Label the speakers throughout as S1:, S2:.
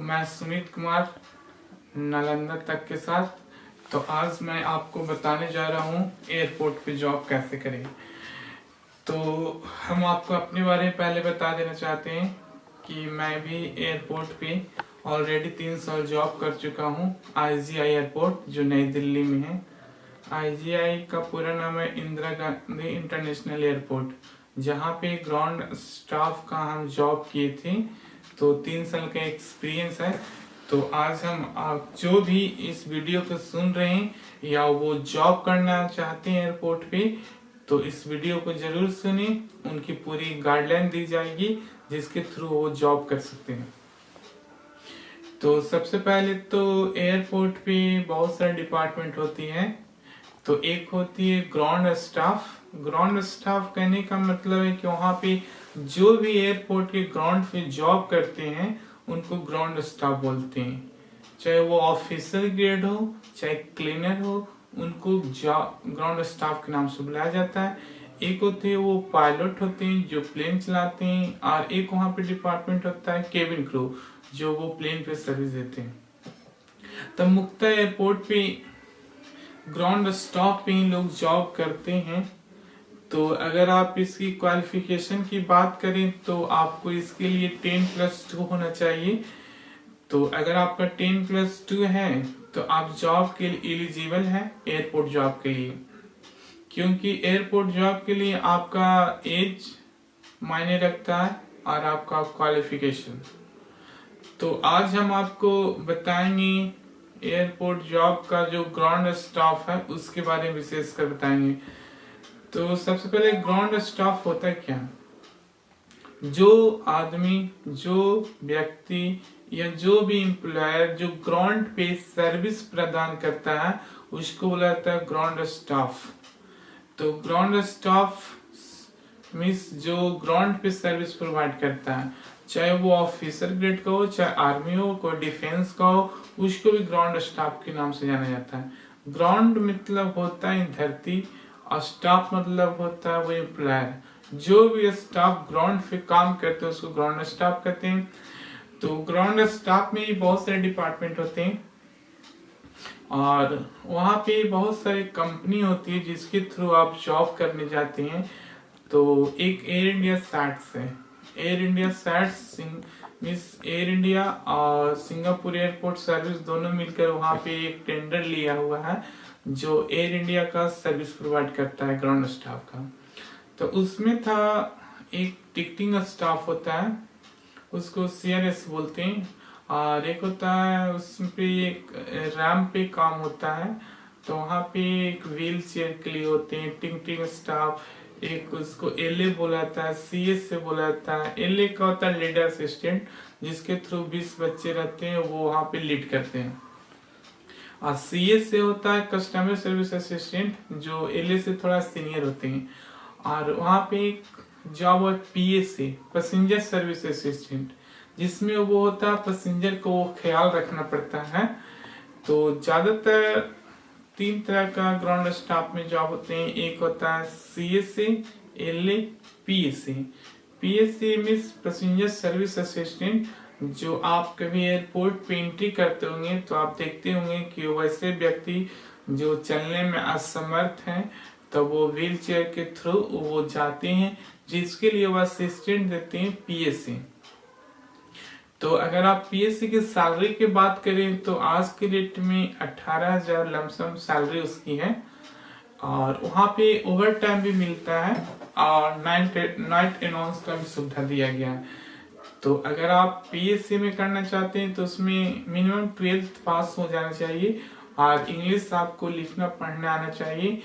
S1: मैं सुमित कुमार नालंदा तक के साथ। तो आज मैं आपको बताने जा रहा हूँ एयरपोर्ट पे जॉब कैसे करें। तो हम आपको अपने बारे में पहले बता देना चाहते हैं कि मैं भी एयरपोर्ट पे ऑलरेडी 3 साल जॉब कर चुका हूँ। IGI एयरपोर्ट जो नई दिल्ली में है। IGI का पूरा नाम है इंदिरा गांधी इंटरनेशनल एयरपोर्ट, जहाँ पे ग्राउंड स्टाफ का हम जॉब किए थे। तो 3 साल का एक्सपीरियंस है। तो आज हम आप जो भी इस वीडियो को सुन रहे हैं या वो जॉब करना चाहते हैं एयरपोर्ट पे, तो इस वीडियो को जरूर सुने। उनकी पूरी गाइडलाइन दी जाएगी जिसके थ्रू वो जॉब कर सकते हैं। तो सबसे पहले तो एयरपोर्ट पे बहुत सारे डिपार्टमेंट होती हैं। तो एक होती है ग्राउंड स्टाफ। ग्राउंड स्टाफ कहने का मतलब है कि वहाँ पे जो भी एयरपोर्ट के ग्राउंड पे जॉब करते हैं उनको ग्राउंड स्टाफ बोलते हैं। चाहे वो ऑफिसर ग्रेड हो चाहे क्लीनर हो, उनको ग्राउंड स्टाफ के नाम से बुलाया जाता है। एक होते हैं वो पायलट होते हैं जो प्लेन चलाते हैं, और एक वहाँ पे डिपार्टमेंट होता है केबिन क्रू जो वो प्लेन पे सर्विस देते हैं। तब मुख्यतः एयरपोर्ट पे ग्राउंड स्टाफ पे ही लोग जॉब करते हैं। तो अगर आप इसकी क्वालिफिकेशन की बात करें तो आपको इसके लिए 10+2 होना चाहिए। तो अगर आपका 10+2 है तो आप जॉब के लिए एलिजिबल हैं एयरपोर्ट जॉब के लिए, क्योंकि एयरपोर्ट जॉब के लिए आपका एज मायने रखता है और आपका क्वालिफिकेशन। तो आज हम आपको बताएंगे एयरपोर्ट जॉब का जो ग्राउंड स्टाफ है उसके बारे में विशेष कर बताएंगे। तो सबसे पहले ग्राउंड स्टाफ होता है क्या? जो आदमी, जो व्यक्ति या जो भी एम्प्लॉयर जो ग्राउंड पे सर्विस प्रदान करता है उसको बोला जाता है ग्राउंड स्टाफ। तो ग्राउंड स्टाफ मीन्स जो ग्राउंड पे सर्विस प्रोवाइड करता है, चाहे वो ऑफिसर ग्रेड का हो, चाहे आर्मी हो, कोई डिफेंस का हो, उसको भी ग्राउंड स्टाफ के नाम से जाना जाता है। ग्राउंड मतलब होता है धरती और स्टाफ मतलब होता है वो एम्प्लॉयर। जो भी स्टाफ ग्राउंड पे काम करते हैं उसको ग्राउंड स्टाफ कहते हैं। तो ग्राउंड स्टाफ में ही बहुत सारे डिपार्टमेंट होते हैं और वहाँ पे बहुत सारी कंपनी होती है जिसके थ्रू आप जॉब करने जाते हैं। तो एक एयर इंडिया सैट्स है। Air India SATS means Air India और सिंगापुर एयरपोर्ट सर्विस दोनों मिलकर वहाँ पे एक टेंडर लिया हुआ है जो एयर इंडिया का सर्विस प्रोवाइड करता है ग्राउंड स्टाफ का। तो उसमें था एक टिकटिंग स्टाफ होता है, उसको CRS बोलते हैं, और एक होता है उसमें पे एक रैम्प पे काम होता है। तो वहाँ पे एक व्हील चेयर के लिए होते हैं टिकटिंग स्टाफ। एक उसको LA बोला जाता है, CS से बोला जाता है। LA का होता है लीडर असिस्टेंट, जिसके थ्रू 20 बच्चे रहते हैं वो वहाँ पे लीड करते हैं। और CS से होता है कस्टमर सर्विस असिस्टेंट, जो LA से थोड़ा सीनियर होते हैं। और वहाँ पे एक जॉब है PSA, पैसेंजर सर्विस असिस्टेंट, जिसमें वो होता है पैसेंजर को वो ख्याल रखना पड़ता है। तो ज्यादातर 3 तरह का ग्राउंड स्टाफ में जॉब होते हैं। एक होता है CSA, LA, PSA। PSA means passenger service assistant. जो आप कभी एयरपोर्ट पे एंट्री करते होंगे तो आप देखते होंगे कि वैसे व्यक्ति जो चलने में असमर्थ हैं तो वो व्हील चेयर के थ्रू वो जाते हैं, जिसके लिए वो असिस्टेंट देते हैं PSA। तो अगर आप PSA की सैलरी की बात करें तो आज के डेट में 18,000 लमसम सैलरी उसकी है। और वहाँ पे ओवर टाइम भी मिलता है और नाइट अनाउंस का भी सुविधा दिया गया है। तो अगर आप PSA में करना चाहते हैं तो उसमें मिनिमम 12th पास हो जाना चाहिए और इंग्लिश आपको लिखना पढ़ना आना चाहिए,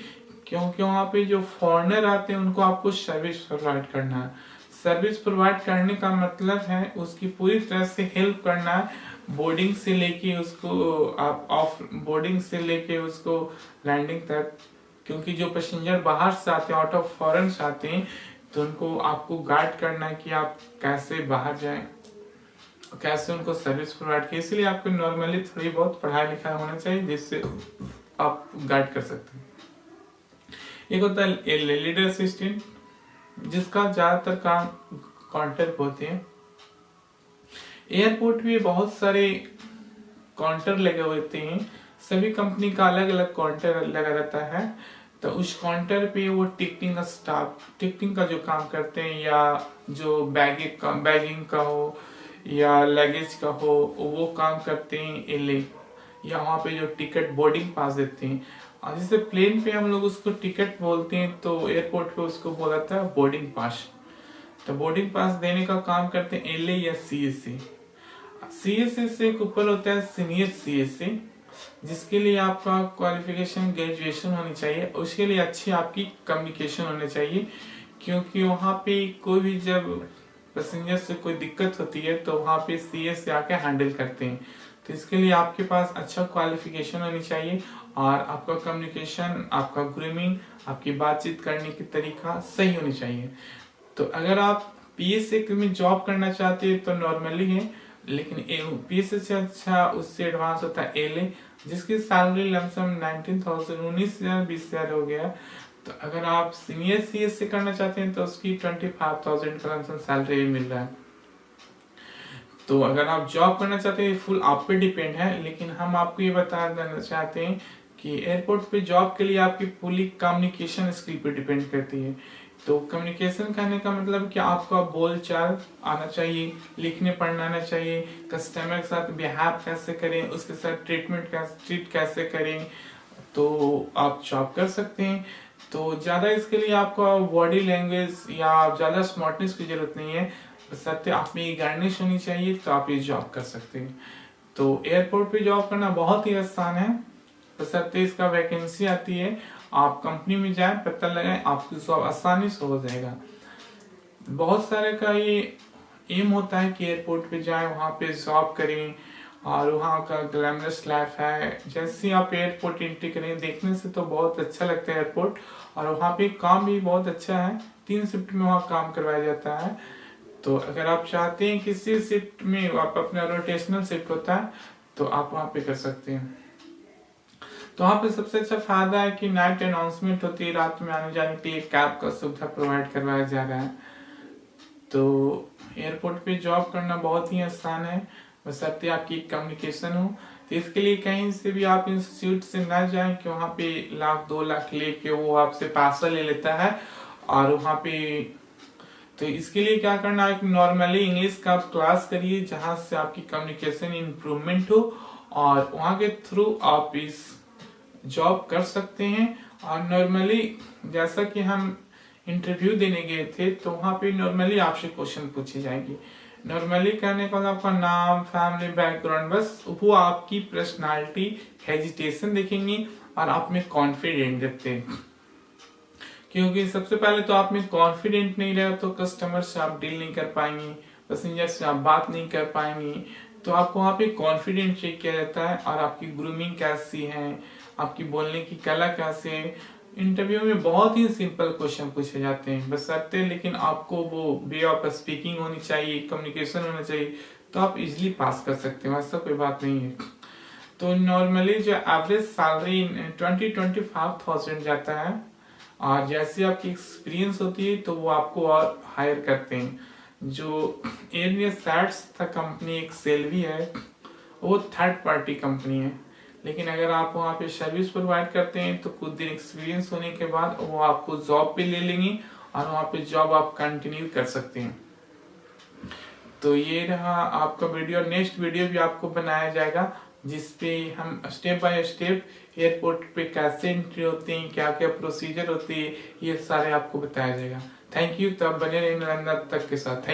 S1: क्योंकि वहाँ पे जो फॉरेनर आते हैं उनको आपको सर्विस प्रोवाइड करना है। सर्विस प्रोवाइड करने का मतलब है उसकी पूरी तरह से हेल्प करना है, बोर्डिंग से लेके उसको आप ऑफ बोर्डिंग से लेके उसको लैंडिंग तक। क्योंकि जो पैसेंजर बाहर से आते हैं, आउट ऑफ फॉरेन से आते हैं, तो उनको आपको गाइड करना है कि आप कैसे बाहर जाएं, कैसे उनको सर्विस प्रोवाइड किए। इसलिए आपको नॉर्मली थोड़ी बहुत पढ़ाई लिखाई होना चाहिए जिससे आप गाइड कर सकते हैं। एक होता है लीडर असिस्टेंट, जिसका ज्यादातर काम कॉन्टेक्ट होते हैं। एयरपोर्ट पे बहुत सारे काउंटर लगे हुए होते हैं, सभी कंपनी का अलग अलग काउंटर लगा रहता है। तो उस काउंटर पे वो टिकटिंग का स्टाफ, टिकटिंग का जो काम करते हैं, या जो बैगिंग का हो या लगेज का हो, वो काम करते हैं एले, या वहाँ पे जो टिकट बोर्डिंग पास देते हैं। और जैसे प्लेन पे हम लोग उसको टिकट बोलते हैं, तो एयरपोर्ट पे उसको बोला था बोर्डिंग पास। तो बोर्डिंग पास देने का काम करते हैं एलए या सीएसए। सीएसए से एक ऊपर होता है सीनियर सीएसए, जिसके लिए आपका क्वालिफिकेशन ग्रेजुएशन होनी चाहिए। उसके लिए अच्छी आपकी कम्युनिकेशन होनी चाहिए, क्योंकि वहाँ पे कोई भी जब पैसेंजर से कोई दिक्कत होती है तो वहाँ पे सीएस से आके हैंडल करते हैं। तो इसके लिए आपके पास अच्छा क्वालिफिकेशन होनी चाहिए, और आपका कम्युनिकेशन, आपका ग्रूमिंग, आपकी बातचीत करने की तरीका सही होनी चाहिए। तो अगर आप पीएसए में जॉब करना चाहते हैं तो नॉर्मली है, लेकिन पीएसए से अच्छा उससे एडवांस होता है एलए, जिसकी सैलरी लमसम 19,000 19,000 20,000 हो गया। तो अगर आप सीनियर सीएस से करना चाहते हैं तो उसकी 25,000 का लमसम सैलरी मिल रहा है। तो अगर आप जॉब करना चाहते हैं फुल आप पे डिपेंड है, लेकिन हम आपको ये बता देना चाहते हैं कि एयरपोर्ट पे जॉब के लिए आपकी पूरी कम्युनिकेशन स्किल पे डिपेंड करती है। तो कम्युनिकेशन करने का मतलब कि आपका बोल चाल आना चाहिए, लिखने पढ़ना आना चाहिए, कस्टमर के साथ बिहेव कैसे करें, उसके साथ ट्रीट कैसे करें, तो आप जॉब कर सकते हैं। तो ज़्यादा इसके लिए आपको बॉडी लैंग्वेज या ज़्यादा स्मार्टनेस की जरूरत नहीं है, बशर्ते आप में गार्निश होनी चाहिए, तो आप ये जॉब कर सकते हैं। तो एयरपोर्ट पे जॉब करना बहुत ही आसान है, बशर्ते इसका वैकेंसी आती है, आप कंपनी में जाए, पता लगाए, आपकी जॉब आसानी से हो जाएगा। बहुत सारे का ये एम होता है कि एयरपोर्ट पे जाए, वहाँ पे जॉब करें, और वहाँ का ग्लैमरस लाइफ है। जैसे आप एयरपोर्ट एंट्री करें, देखने से तो बहुत अच्छा लगता है एयरपोर्ट, और वहाँ पे काम भी बहुत अच्छा है, 3 शिफ्ट में वहाँ काम करवाया जाता है। तो अगर आप चाहते हैं किसी शिफ्ट में आप अपना रोटेशनल शिफ्ट होता है, तो आप वहाँ पे कर सकते हैं। तो वहाँ पे सबसे अच्छा फायदा है कि नाइट अनाउंसमेंट होती है, रात में आने जाने के लिए कैब का सुविधा प्रोवाइड करवाया जा रहा है। तो एयरपोर्ट पे जॉब करना बहुत ही आसान है, बशर्ते आपकी कम्युनिकेशन हो। तो इसके लिए कहीं से भी आप इंस्टीट्यूट से ना जाएं कि वहाँ पे 1,00,000 2,00,000 लेके वो आपसे पैसा ले लेता है, और वहाँ पे तो इसके लिए क्या करना है, नॉर्मली इंग्लिश का आप क्लास करिए, जहाँ से आपकी कम्युनिकेशन इम्प्रूवमेंट हो, और वहाँ के थ्रू आप इस जॉब कर सकते हैं। और नॉर्मली जैसा कि हम इंटरव्यू देने गए थे, तो वहाँ पे नॉर्मली आपसे क्वेश्चन पूछे जाएंगे। नॉर्मली कहने का आपका नाम, फैमिली बैकग्राउंड, बस वो आपकी पर्सनालिटी, हेजिटेशन देखेंगे, और आप में कॉन्फिडेंट देखते हैं। क्योंकि सबसे पहले तो आप में कॉन्फिडेंट नहीं रहे तो कस्टमर से आप डील नहीं कर पाएंगे, पैसेंजर से आप बात नहीं कर पाएंगे। तो आपको वहाँ पे कॉन्फिडेंट चेक किया जाता है, और आपकी ग्रूमिंग कैसी है, आपकी बोलने की कला कैसे है। इंटरव्यू में बहुत ही सिंपल क्वेश्चन पूछे जाते हैं, बशर्ते लेकिन आपको वो वे ऑफ स्पीकिंग होनी चाहिए, कम्युनिकेशन होना चाहिए, तो आप इजिली पास कर सकते हैं, ऐसा कोई बात नहीं है। तो नॉर्मली जो एवरेज सैलरी 20-25,000 जाता है, और जैसे आपकी एक्सपीरियंस होती है तो वो आपको और हायर करते हैं। जो एयर सैट्स था कंपनी, एक सेल्वी है, वो थर्ड पार्टी कंपनी है, लेकिन अगर आप वहाँ पे सर्विस प्रोवाइड करते हैं तो कुछ दिन एक्सपीरियंस होने के बाद वो आपको जॉब पे ले लेंगे, और वहाँ पे जॉब आप कंटिन्यू कर सकते हैं। तो ये रहा आपका वीडियो। नेक्स्ट वीडियो भी आपको बनाया जाएगा, जिसपे हम स्टेप बाय स्टेप एयरपोर्ट पे कैसे एंट्री होती है, क्या क्या प्रोसीजर होती है, ये सारे आपको बताया जाएगा। Thank you. तब बने रहिए नालंदा तक के साथ। थैंक